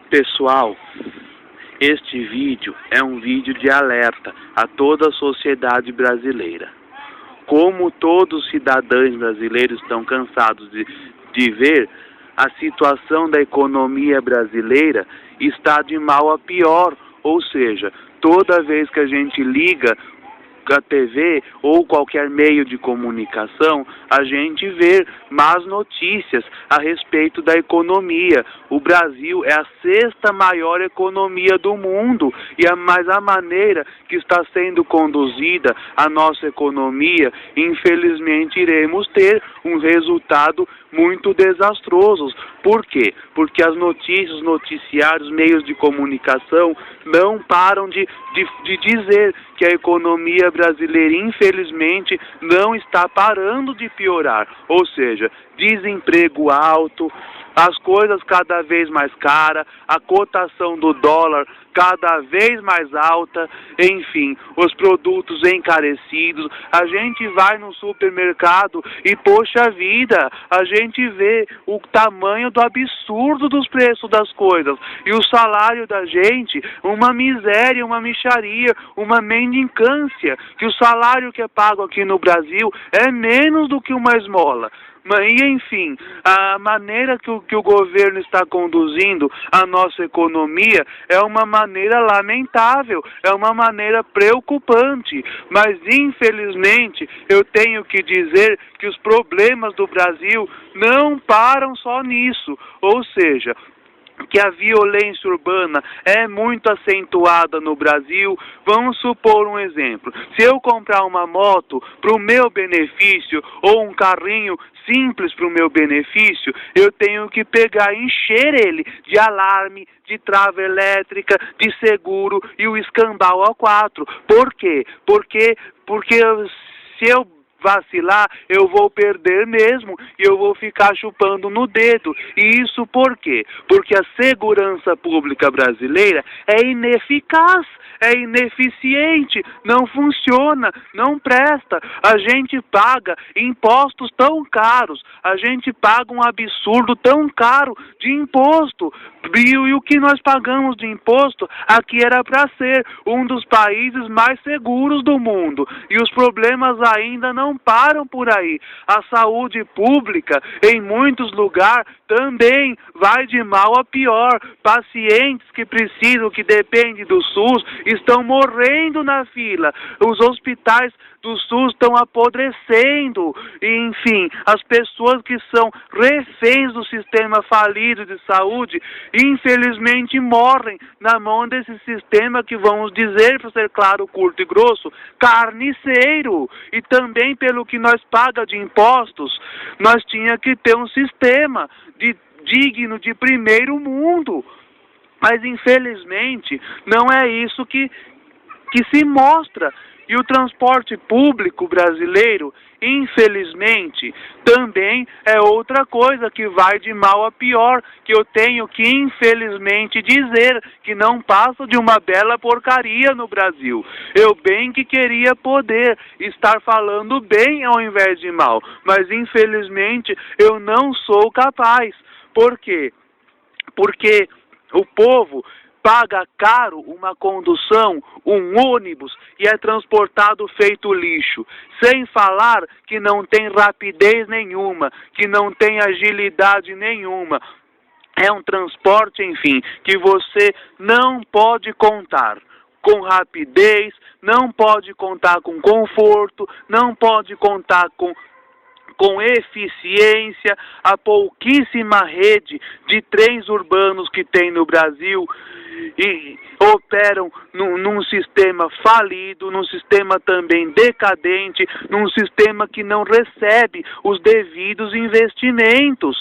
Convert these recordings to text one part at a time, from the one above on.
Pessoal, este vídeo é um vídeo de alerta a toda a sociedade brasileira. Como todos os cidadãos brasileiros estão cansados de ver, a situação da economia brasileira está de mal a pior. Ou seja, toda vez que a gente liga a TV ou qualquer meio de comunicação, a gente vê más notícias a respeito da economia. O Brasil é a sexta maior economia do mundo, mas a maneira que está sendo conduzida a nossa economia, infelizmente iremos ter um resultado muito desastroso. Por quê? Porque as notícias, os noticiários, meios de comunicação não param de dizer que a economia brasileira, infelizmente, não está parando de piorar. Ou seja, desemprego alto, as coisas cada vez mais caras, a cotação do dólar cada vez mais alta, enfim, os produtos encarecidos. A gente vai no supermercado e, poxa vida, a gente vê o tamanho do absurdo dos preços das coisas. E o salário da gente, uma miséria, uma mixaria, uma mendicância, que o salário que é pago aqui no Brasil é menos do que uma esmola. E, enfim, a maneira que o governo está conduzindo a nossa economia é uma maneira lamentável, é uma maneira preocupante. Mas, infelizmente, eu tenho que dizer que os problemas do Brasil não param só nisso. Ou seja, que a violência urbana é muito acentuada no Brasil. Vamos supor um exemplo. Se eu comprar uma moto para o meu benefício ou um carrinho simples para o meu benefício, eu tenho que pegar e encher ele de alarme, de trava elétrica, de seguro e o escambau A4. Por quê? Porque se eu vacilar, eu vou perder mesmo e eu vou ficar chupando no dedo. E isso por quê? Porque a segurança pública brasileira é ineficaz, é ineficiente, não funciona, não presta. A gente paga impostos tão caros, a gente paga um absurdo tão caro de imposto. E o que nós pagamos de imposto aqui era para ser um dos países mais seguros do mundo. E os problemas ainda não param por aí. A saúde pública, em muitos lugares, também vai de mal a pior. Pacientes que precisam, que dependem do SUS, estão morrendo na fila. Os hospitais do SUS estão apodrecendo. Enfim, as pessoas que são reféns do sistema falido de saúde, infelizmente morrem na mão desse sistema que, vamos dizer, para ser claro, curto e grosso, carniceiro. E também pelo que nós paga de impostos, nós tinha que ter um sistema digno de primeiro mundo. Mas infelizmente não é isso que se mostra. E o transporte público brasileiro, infelizmente, também é outra coisa que vai de mal a pior, que eu tenho que, infelizmente, dizer que não passa de uma bela porcaria no Brasil. Eu bem que queria poder estar falando bem ao invés de mal, mas, infelizmente, eu não sou capaz. Por quê? Porque o povo paga caro uma condução, um ônibus, e é transportado feito lixo. Sem falar que não tem rapidez nenhuma, que não tem agilidade nenhuma. É um transporte, enfim, que você não pode contar com rapidez, não pode contar com conforto, não pode contar com eficiência. A pouquíssima rede de trens urbanos que tem no Brasil e operam num sistema falido, num sistema também decadente, num sistema que não recebe os devidos investimentos.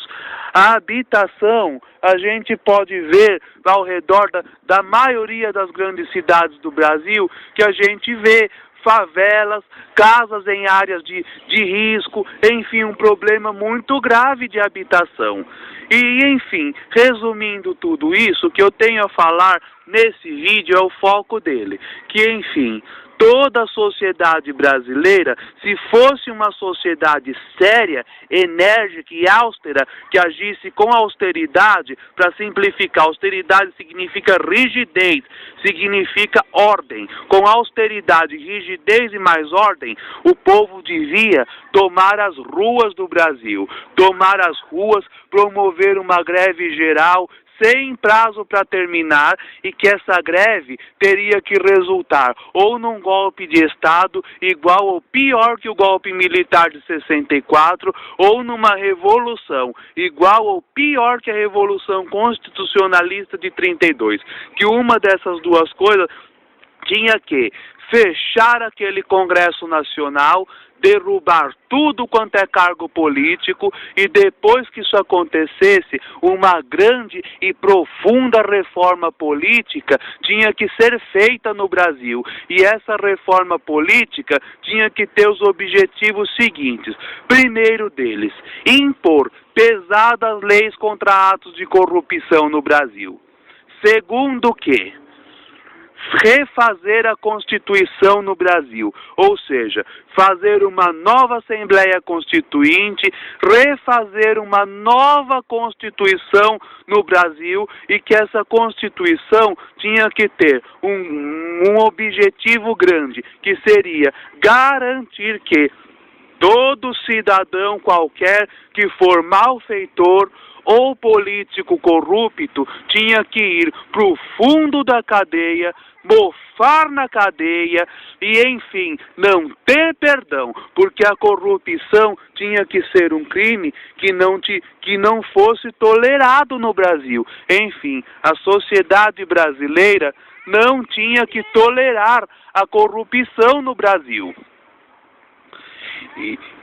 A habitação, a gente pode ver ao redor da maioria das grandes cidades do Brasil, que a gente vê favelas, casas em áreas de risco, enfim, um problema muito grave de habitação. E, enfim, resumindo tudo isso, o que eu tenho a falar nesse vídeo é o foco dele, que, enfim, toda a sociedade brasileira, se fosse uma sociedade séria, enérgica e austera, que agisse com austeridade, para simplificar, austeridade significa rigidez, significa ordem. Com austeridade, rigidez e mais ordem, o povo devia tomar as ruas do Brasil, tomar as ruas, promover uma greve geral, sem prazo para terminar, e que essa greve teria que resultar ou num golpe de Estado igual ou pior que o golpe militar de 64, ou numa revolução igual ou pior que a Revolução Constitucionalista de 32. Que uma dessas duas coisas tinha que fechar aquele Congresso Nacional, derrubar tudo quanto é cargo político, e depois que isso acontecesse, uma grande e profunda reforma política tinha que ser feita no Brasil. E essa reforma política tinha que ter os objetivos seguintes. Primeiro deles, impor pesadas leis contra atos de corrupção no Brasil. Segundo que refazer a Constituição no Brasil, ou seja, fazer uma nova Assembleia Constituinte, refazer uma nova Constituição no Brasil, e que essa Constituição tinha que ter um objetivo grande, que seria garantir que todo cidadão qualquer que for malfeitor ou político corrupto tinha que ir para o fundo da cadeia, mofar na cadeia e, enfim, não ter perdão, porque a corrupção tinha que ser um crime que não fosse tolerado no Brasil. Enfim, a sociedade brasileira não tinha que tolerar a corrupção no Brasil.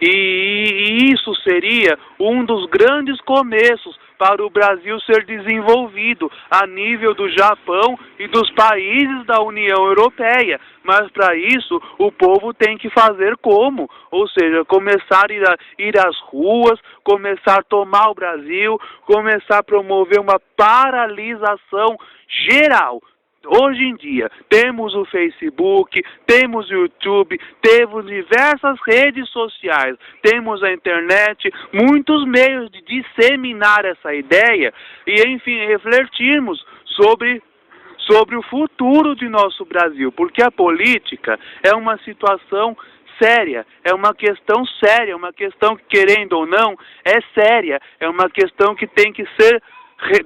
E isso seria um dos grandes começos para o Brasil ser desenvolvido a nível do Japão e dos países da União Europeia. Mas para isso o povo tem que fazer como? Ou seja, começar a ir às ruas, começar a tomar o Brasil, começar a promover uma paralisação geral. Hoje em dia, temos o Facebook, temos o YouTube, temos diversas redes sociais, temos a internet, muitos meios de disseminar essa ideia e, enfim, refletirmos sobre o futuro de nosso Brasil, porque a política é uma situação séria, é uma questão séria, uma questão que, querendo ou não, é séria, é uma questão que tem que ser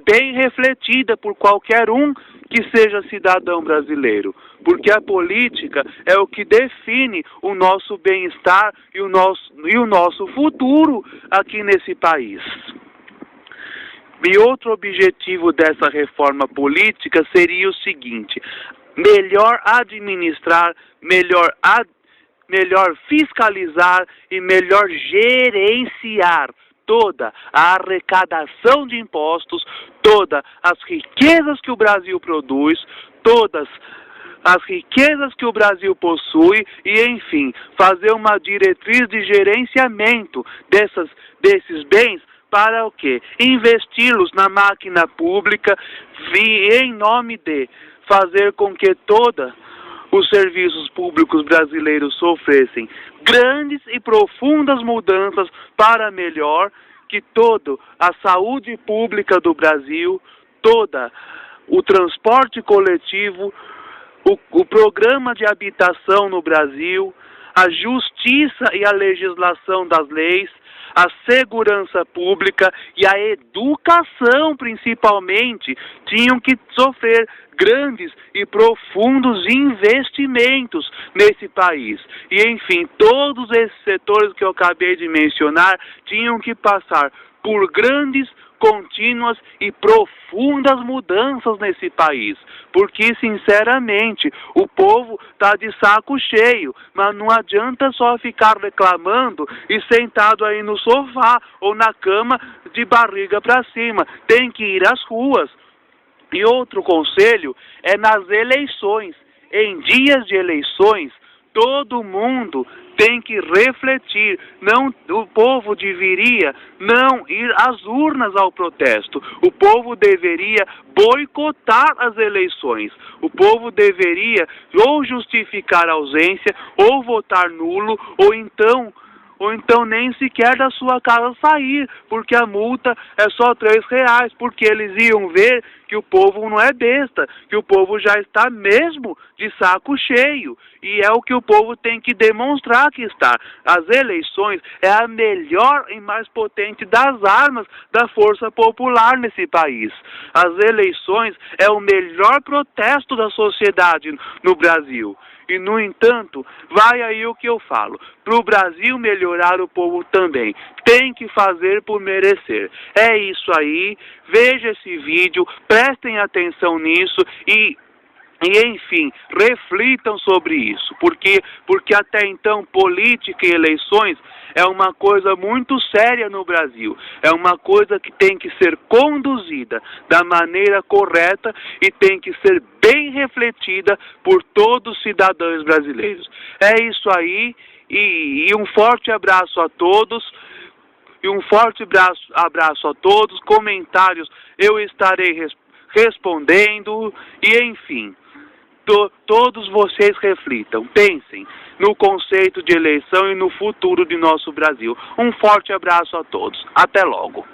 bem refletida por qualquer um que seja cidadão brasileiro, porque a política é o que define o nosso bem-estar e o nosso futuro aqui nesse país. E outro objetivo dessa reforma política seria o seguinte: melhor administrar, melhor fiscalizar e melhor gerenciar toda a arrecadação de impostos, todas as riquezas que o Brasil produz, todas as riquezas que o Brasil possui e, enfim, fazer uma diretriz de gerenciamento desses bens para o quê? Investi-los na máquina pública em nome de fazer com que os serviços públicos brasileiros sofressem grandes e profundas mudanças para melhor, que toda a saúde pública do Brasil, toda o transporte coletivo, o programa de habitação no Brasil, a justiça e a legislação das leis, a segurança pública e a educação, principalmente, tinham que sofrer grandes e profundos investimentos nesse país. E, enfim, todos esses setores que eu acabei de mencionar tinham que passar por grandes, contínuas e profundas mudanças nesse país, porque, sinceramente, o povo está de saco cheio, mas não adianta só ficar reclamando e sentado aí no sofá ou na cama de barriga para cima, tem que ir às ruas. E outro conselho é nas eleições. Em dias de eleições, todo mundo tem que refletir. Não, o povo deveria não ir às urnas ao protesto. O povo deveria boicotar as eleições. O povo deveria ou justificar a ausência, ou votar nulo, ou então nem sequer da sua casa sair, porque a multa é só R$3, porque eles iam ver que o povo não é besta, que o povo já está mesmo de saco cheio, e é o que o povo tem que demonstrar que está. As eleições é a melhor e mais potente das armas da força popular nesse país. As eleições é o melhor protesto da sociedade no Brasil. E, no entanto, vai aí o que eu falo. Para o Brasil melhorar, o povo também tem que fazer por merecer. É isso aí. Veja esse vídeo, prestem atenção nisso e enfim, reflitam sobre isso, porque até então política e eleições é uma coisa muito séria no Brasil, é uma coisa que tem que ser conduzida da maneira correta e tem que ser bem refletida por todos os cidadãos brasileiros. É isso aí, e um forte abraço a todos. E um forte abraço a todos. Comentários eu estarei respondendo. E enfim, todos vocês reflitam, pensem no conceito de eleição e no futuro de nosso Brasil. Um forte abraço a todos. Até logo.